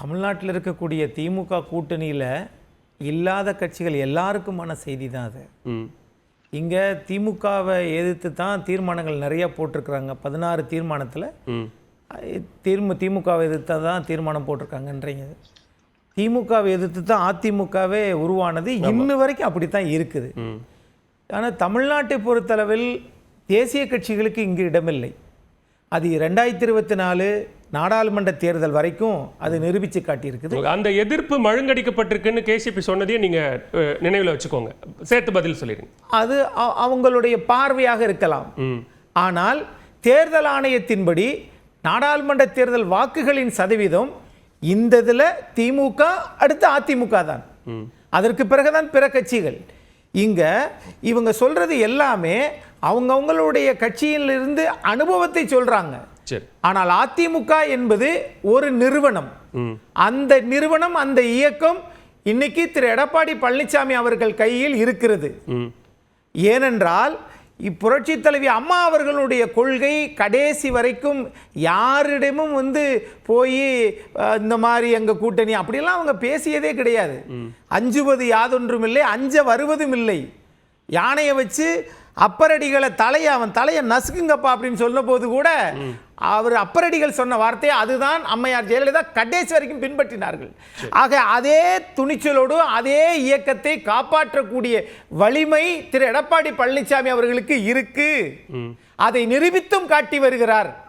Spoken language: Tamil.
தமிழ்நாட்டில் இருக்கக்கூடிய திமுக கூட்டணியில் இல்லாத கட்சிகள் எல்லாருக்குமான செய்தி தான் அது. இங்கே திமுகவை எதிர்த்து தான் தீர்மானங்கள் நிறைய போட்டிருக்கிறாங்க. 16 தீர்மானத்தில் திமுகவை எதிர்த்து தான் தீர்மானம் போட்டிருக்காங்கன்றீங்க. திமுகவை எதிர்த்து தான் அதிமுகவே உருவானது. இன்னும் வரைக்கும் அப்படி தான் இருக்குது. ஆனால் தமிழ்நாட்டை பொறுத்தளவில் தேசிய கட்சிகளுக்கு இங்கு இடமில்லை. அது 2024 நாடாளுமன்ற தேர்தல் வரைக்கும் அது நிரூபித்து காட்டியிருக்குது. அந்த எதிர்ப்பு மழுங்கடிக்கப்பட்டிருக்குன்னு கேசிபி சொன்னதையும் நீங்கள் நினைவில் வச்சுக்கோங்க, சேர்த்து பதில் சொல்லிடுங்க. அது அவங்களுடைய பார்வையாக இருக்கலாம். ஆனால் தேர்தல் ஆணையத்தின்படி நாடாளுமன்ற தேர்தல் வாக்குகளின் சதவீதம் இந்த இதில் திமுக அடுத்து அதிமுக தான். அதற்கு பிறகுதான் பிற கட்சிகள். இங்கே இவங்க சொல்றது எல்லாமே அவங்கவுங்களுடைய கட்சியிலிருந்து அனுபவத்தை சொல்றாங்க. ஆனால் அதிமுக என்பது ஒரு நிறுவனம். அந்த நிறுவனம், அந்த இயக்கம் இன்னைக்கு திரு எடப்பாடி பழனிசாமி அவர்கள் கையில் இருக்கிறது. ஏனென்றால் புரட்சி தலைவி அம்மா அவர்களுடைய கொள்கை கடைசி வரைக்கும் யாரிடமும் போய் இந்த மாதிரி எங்க கூட்டணி அப்படிலாம் அவங்க பேசியதே கிடையாது. அஞ்சுவது யாதொன்றும் இல்லை, அஞ்ச வருவதும் இல்லை. யானையை வச்சு அப்பரடிகளை அவன் தலையை நசுக்குங்கப்பா அப்படின்னு சொன்ன போது கூட அவர் அப்பரடிகள் சொன்ன வார்த்தையை அதுதான் அம்மையார் ஜெயலலிதா கடைசி வரைக்கும் பின்பற்றினார்கள். ஆக அதே துணிச்சலோடு அதே இயக்கத்தை காப்பாற்றக்கூடிய வலிமை திரு எடப்பாடி பழனிசாமி அவர்களுக்கு இருக்கு. அதை நிரூபித்தும் காட்டி வருகிறார்.